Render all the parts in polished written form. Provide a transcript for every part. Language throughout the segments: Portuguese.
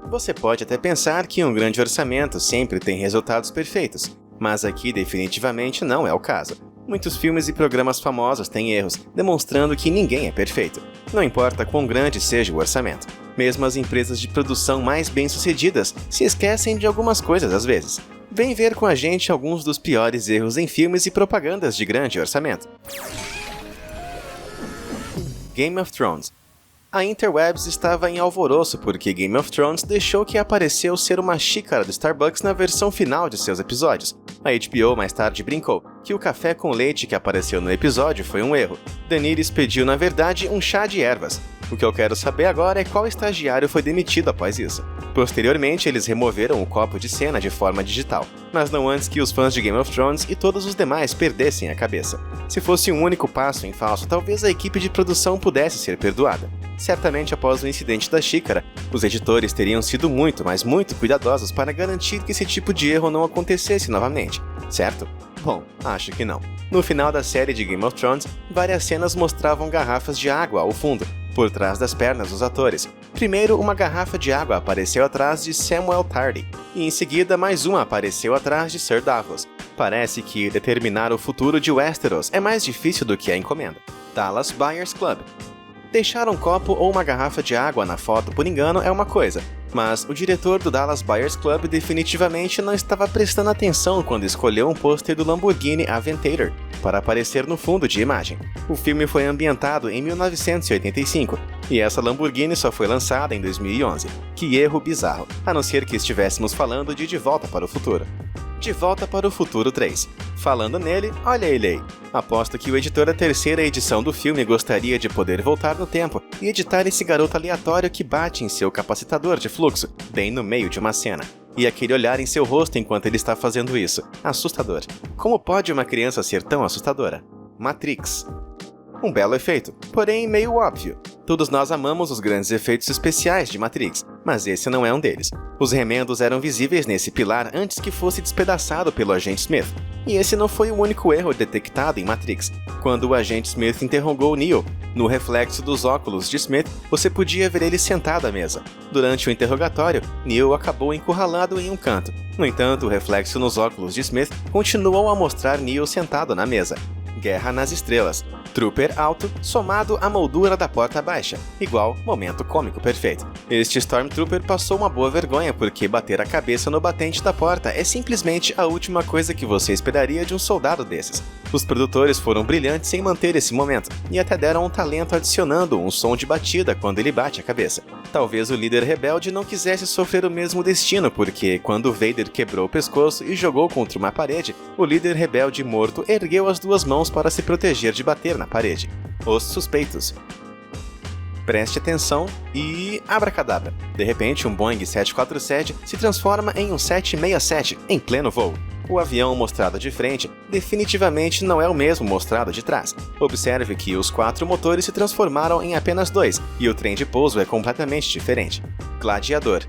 Você pode até pensar que um grande orçamento sempre tem resultados perfeitos, mas aqui definitivamente não é o caso. Muitos filmes e programas famosos têm erros, demonstrando que ninguém é perfeito. Não importa quão grande seja o orçamento. Mesmo as empresas de produção mais bem-sucedidas se esquecem de algumas coisas às vezes. Vem ver com a gente alguns dos piores erros em filmes e propagandas de grande orçamento. Game of Thrones. A Interwebs estava em alvoroço porque Game of Thrones deixou que apareceu ser uma xícara do Starbucks na versão final de seus episódios. A HBO mais tarde brincou que o café com leite que apareceu no episódio foi um erro. Daenerys pediu na verdade um chá de ervas. O que eu quero saber agora é qual estagiário foi demitido após isso. Posteriormente, eles removeram o copo de cena de forma digital, mas não antes que os fãs de Game of Thrones e todos os demais perdessem a cabeça. Se fosse um único passo em falso, talvez a equipe de produção pudesse ser perdoada. Certamente após o incidente da xícara, os editores teriam sido muito, mas muito cuidadosos para garantir que esse tipo de erro não acontecesse novamente, certo? Bom, acho que não. No final da série de Game of Thrones, várias cenas mostravam garrafas de água ao fundo, por trás das pernas dos atores. Primeiro, uma garrafa de água apareceu atrás de Samuel Tarly, e em seguida mais uma apareceu atrás de Sir Davos. Parece que determinar o futuro de Westeros é mais difícil do que a encomenda. Dallas Buyers Club. Deixar um copo ou uma garrafa de água na foto por engano é uma coisa, mas o diretor do Dallas Buyers Club definitivamente não estava prestando atenção quando escolheu um pôster do Lamborghini Aventador para aparecer no fundo de imagem. O filme foi ambientado em 1985, e essa Lamborghini só foi lançada em 2011. Que erro bizarro, a não ser que estivéssemos falando de Volta para o Futuro. De Volta para o Futuro 3. Falando nele, olha ele aí. Aposto que o editor da terceira edição do filme gostaria de poder voltar no tempo e editar esse garoto aleatório que bate em seu capacitador de fluxo, bem no meio de uma cena. E aquele olhar em seu rosto enquanto ele está fazendo isso. Assustador. Como pode uma criança ser tão assustadora? Matrix. Um belo efeito, porém meio óbvio. Todos nós amamos os grandes efeitos especiais de Matrix, mas esse não é um deles. Os remendos eram visíveis nesse pilar antes que fosse despedaçado pelo agente Smith. E esse não foi o único erro detectado em Matrix. Quando o agente Smith interrogou Neo, no reflexo dos óculos de Smith, você podia ver ele sentado à mesa. Durante o interrogatório, Neo acabou encurralado em um canto. No entanto, o reflexo nos óculos de Smith continuou a mostrar Neo sentado na mesa. Guerra nas Estrelas. Trooper alto, somado à moldura da porta baixa, igual momento cômico perfeito. Este Stormtrooper passou uma boa vergonha porque bater a cabeça no batente da porta é simplesmente a última coisa que você esperaria de um soldado desses. Os produtores foram brilhantes em manter esse momento, e até deram um talento adicionando um som de batida quando ele bate a cabeça. Talvez o líder rebelde não quisesse sofrer o mesmo destino, porque quando Vader quebrou o pescoço e jogou contra uma parede, o líder rebelde morto ergueu as duas mãos para se proteger de bater na parede. Os suspeitos. Preste atenção e abracadabra. De repente, um Boeing 747 se transforma em um 767 em pleno voo. O avião mostrado de frente definitivamente não é o mesmo mostrado de trás. Observe que os 4 motores se transformaram em apenas 2 e o trem de pouso é completamente diferente. Gladiador.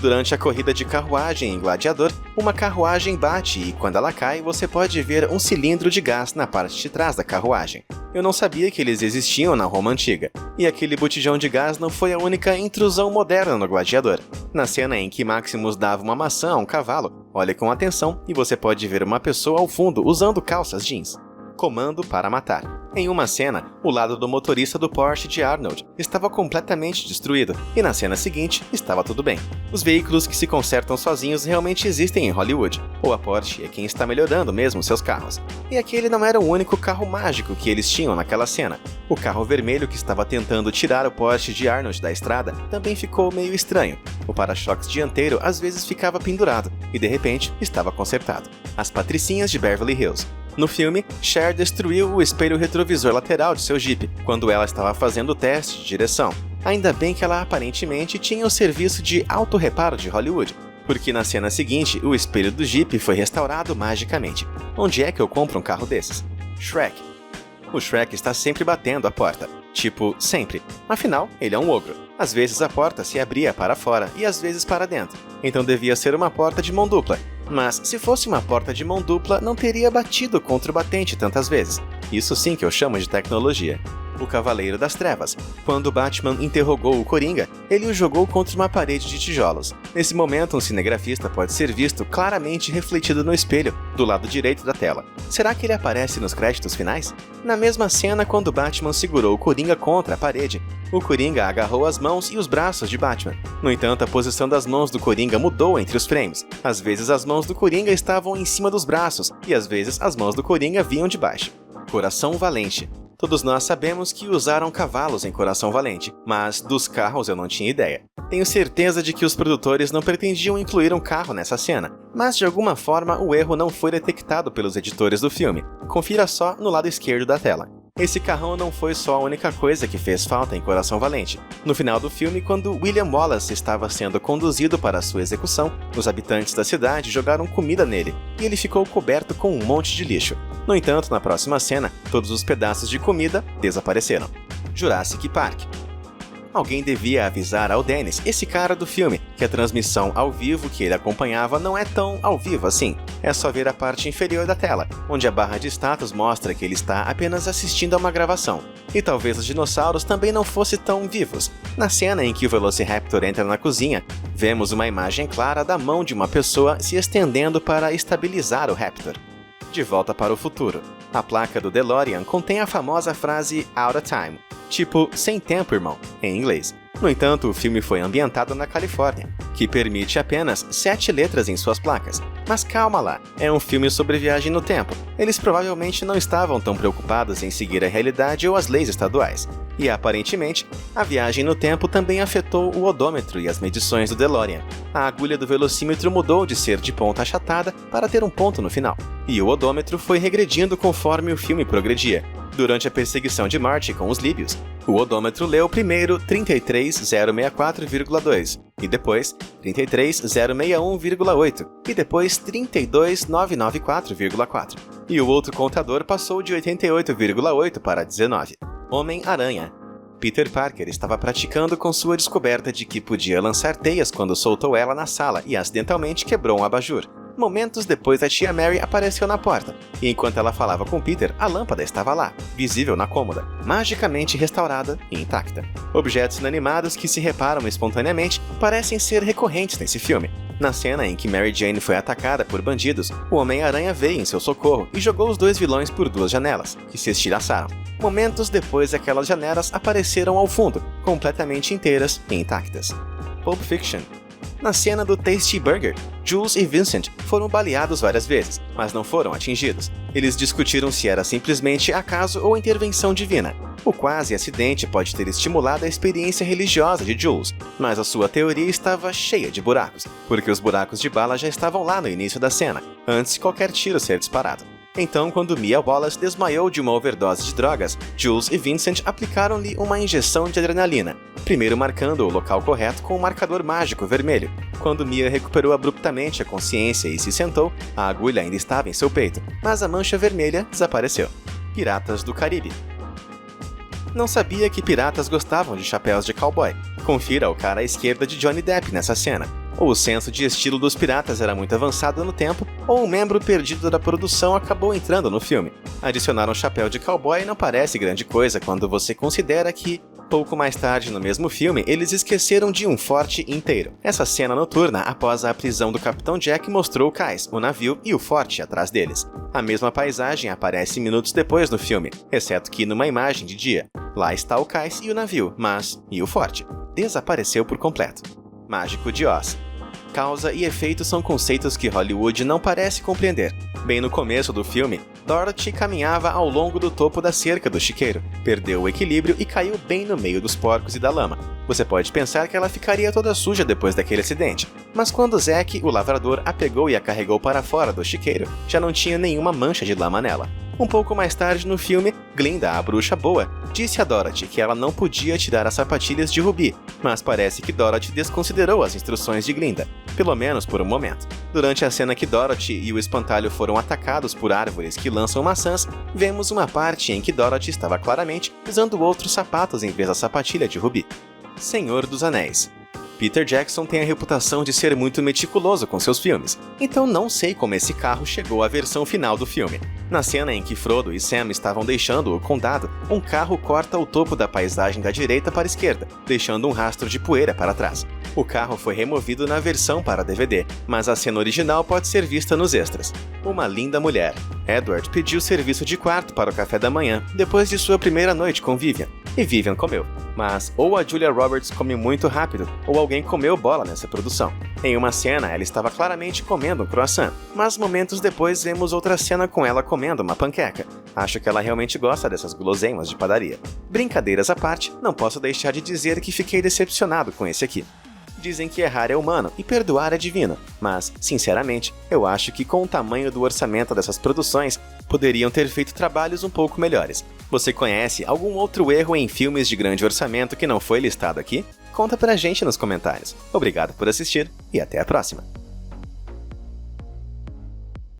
Durante a corrida de carruagem em Gladiador, uma carruagem bate e quando ela cai, você pode ver um cilindro de gás na parte de trás da carruagem. Eu não sabia que eles existiam na Roma Antiga, e aquele botijão de gás não foi a única intrusão moderna no Gladiador. Na cena em que Maximus dava uma maçã a um cavalo, olhe com atenção e você pode ver uma pessoa ao fundo usando calças jeans. Comando para matar. Em uma cena, o lado do motorista do Porsche de Arnold estava completamente destruído, e na cena seguinte, estava tudo bem. Os veículos que se consertam sozinhos realmente existem em Hollywood, ou a Porsche é quem está melhorando mesmo seus carros. E aquele não era o único carro mágico que eles tinham naquela cena. O carro vermelho que estava tentando tirar o Porsche de Arnold da estrada também ficou meio estranho. O para-choques dianteiro às vezes ficava pendurado, e de repente, estava consertado. As patricinhas de Beverly Hills. No filme, Cher destruiu o espelho retrovisor lateral de seu Jeep quando ela estava fazendo o teste de direção. Ainda bem que ela aparentemente tinha o serviço de autorreparo de Hollywood, porque na cena seguinte o espelho do Jeep foi restaurado magicamente. Onde é que eu compro um carro desses? Shrek. O Shrek está sempre batendo a porta. Tipo, sempre. Afinal, ele é um ogro. Às vezes a porta se abria para fora e às vezes para dentro. Então devia ser uma porta de mão dupla. Mas se fosse uma porta de mão dupla, não teria batido contra o batente tantas vezes. Isso sim que eu chamo de tecnologia. o Cavaleiro das Trevas. Quando Batman interrogou o Coringa, ele o jogou contra uma parede de tijolos. Nesse momento, um cinegrafista pode ser visto claramente refletido no espelho, do lado direito da tela. Será que ele aparece nos créditos finais? Na mesma cena, quando Batman segurou o Coringa contra a parede, o Coringa agarrou as mãos e os braços de Batman. No entanto, a posição das mãos do Coringa mudou entre os frames. Às vezes as mãos do Coringa estavam em cima dos braços, e às vezes as mãos do Coringa vinham de baixo. Coração Valente. Todos nós sabemos que usaram cavalos em Coração Valente, mas dos carros eu não tinha ideia. Tenho certeza de que os produtores não pretendiam incluir um carro nessa cena, mas de alguma forma o erro não foi detectado pelos editores do filme. Confira só no lado esquerdo da tela. Esse carrão não foi só a única coisa que fez falta em Coração Valente. No final do filme, quando William Wallace estava sendo conduzido para sua execução, os habitantes da cidade jogaram comida nele, e ele ficou coberto com um monte de lixo. No entanto, na próxima cena, todos os pedaços de comida desapareceram. Jurassic Park. Alguém devia avisar ao Dennis, esse cara do filme, que a transmissão ao vivo que ele acompanhava não é tão ao vivo assim. É só ver a parte inferior da tela, onde a barra de status mostra que ele está apenas assistindo a uma gravação. E talvez os dinossauros também não fossem tão vivos. Na cena em que o Velociraptor entra na cozinha, vemos uma imagem clara da mão de uma pessoa se estendendo para estabilizar o Raptor. De Volta para o Futuro. A placa do DeLorean contém a famosa frase "out of time", tipo "sem tempo, irmão", em inglês. No entanto, o filme foi ambientado na Califórnia, que permite apenas 7 letras em suas placas. Mas calma lá, é um filme sobre viagem no tempo. Eles provavelmente não estavam tão preocupados em seguir a realidade ou as leis estaduais. E aparentemente, a viagem no tempo também afetou o odômetro e as medições do DeLorean. A agulha do velocímetro mudou de ser de ponta achatada para ter um ponto no final. E o odômetro foi regredindo conforme o filme progredia. Durante a perseguição de Marty com os líbios, o odômetro leu primeiro 33064,2, e depois 33061,8, e depois 32994,4. E o outro contador passou de 88,8 para 19. Homem-Aranha. Peter Parker estava praticando com sua descoberta de que podia lançar teias quando soltou ela na sala e acidentalmente quebrou um abajur. Momentos depois, a tia Mary apareceu na porta, e enquanto ela falava com Peter, a lâmpada estava lá, visível na cômoda, magicamente restaurada e intacta. Objetos inanimados que se reparam espontaneamente parecem ser recorrentes nesse filme. Na cena em que Mary Jane foi atacada por bandidos, o Homem-Aranha veio em seu socorro e jogou os dois vilões por 2 janelas, que se estilhaçaram. Momentos depois, aquelas janelas apareceram ao fundo, completamente inteiras e intactas. Pulp Fiction. Na cena do Tasty Burger, Jules e Vincent foram baleados várias vezes, mas não foram atingidos. Eles discutiram se era simplesmente acaso ou intervenção divina. O quase acidente pode ter estimulado a experiência religiosa de Jules, mas a sua teoria estava cheia de buracos, porque os buracos de bala já estavam lá no início da cena, antes de qualquer tiro ser disparado. Então, quando Mia Wallace desmaiou de uma overdose de drogas, Jules e Vincent aplicaram-lhe uma injeção de adrenalina, primeiro marcando o local correto com um marcador mágico vermelho. Quando Mia recuperou abruptamente a consciência e se sentou, a agulha ainda estava em seu peito, mas a mancha vermelha desapareceu. Piratas do Caribe. Não sabia que piratas gostavam de chapéus de cowboy. Confira o cara à esquerda de Johnny Depp nessa cena. Ou o senso de estilo dos piratas era muito avançado no tempo, ou um membro perdido da produção acabou entrando no filme. Adicionar um chapéu de cowboy não parece grande coisa quando você considera que, pouco mais tarde no mesmo filme, eles esqueceram de um forte inteiro. Essa cena noturna após a prisão do Capitão Jack mostrou o cais, o navio e o forte atrás deles. A mesma paisagem aparece minutos depois no filme, exceto que numa imagem de dia. Lá está o cais e o navio, mas e o forte? Desapareceu por completo. Mágico de Oz. Causa e efeito são conceitos que Hollywood não parece compreender. Bem no começo do filme, Dorothy caminhava ao longo do topo da cerca do chiqueiro, perdeu o equilíbrio e caiu bem no meio dos porcos e da lama. Você pode pensar que ela ficaria toda suja depois daquele acidente, mas quando Zack, o lavrador, a pegou e a carregou para fora do chiqueiro, já não tinha nenhuma mancha de lama nela. Um pouco mais tarde no filme, Glinda, a bruxa boa, disse a Dorothy que ela não podia tirar as sapatilhas de Ruby, mas parece que Dorothy desconsiderou as instruções de Glinda, pelo menos por um momento. Durante a cena que Dorothy e o espantalho foram atacados por árvores que lançam maçãs, vemos uma parte em que Dorothy estava claramente usando outros sapatos em vez da sapatilha de Ruby. Senhor dos Anéis. Peter Jackson tem a reputação de ser muito meticuloso com seus filmes, então não sei como esse carro chegou à versão final do filme. Na cena em que Frodo e Sam estavam deixando o condado, um carro corta o topo da paisagem da direita para a esquerda, deixando um rastro de poeira para trás. O carro foi removido na versão para DVD, mas a cena original pode ser vista nos extras. Uma linda mulher. Edward pediu serviço de quarto para o café da manhã, depois de sua primeira noite com Vivian, e Vivian comeu. Mas ou a Julia Roberts come muito rápido, ou alguém comeu bola nessa produção. Em uma cena, ela estava claramente comendo um croissant, mas momentos depois vemos outra cena com ela comendo uma panqueca. Acho que ela realmente gosta dessas guloseimas de padaria. Brincadeiras à parte, não posso deixar de dizer que fiquei decepcionado com esse aqui. Dizem que errar é humano e perdoar é divino, mas, sinceramente, eu acho que com o tamanho do orçamento dessas produções, poderiam ter feito trabalhos um pouco melhores. Você conhece algum outro erro em filmes de grande orçamento que não foi listado aqui? Conta pra gente nos comentários. Obrigado por assistir e até a próxima!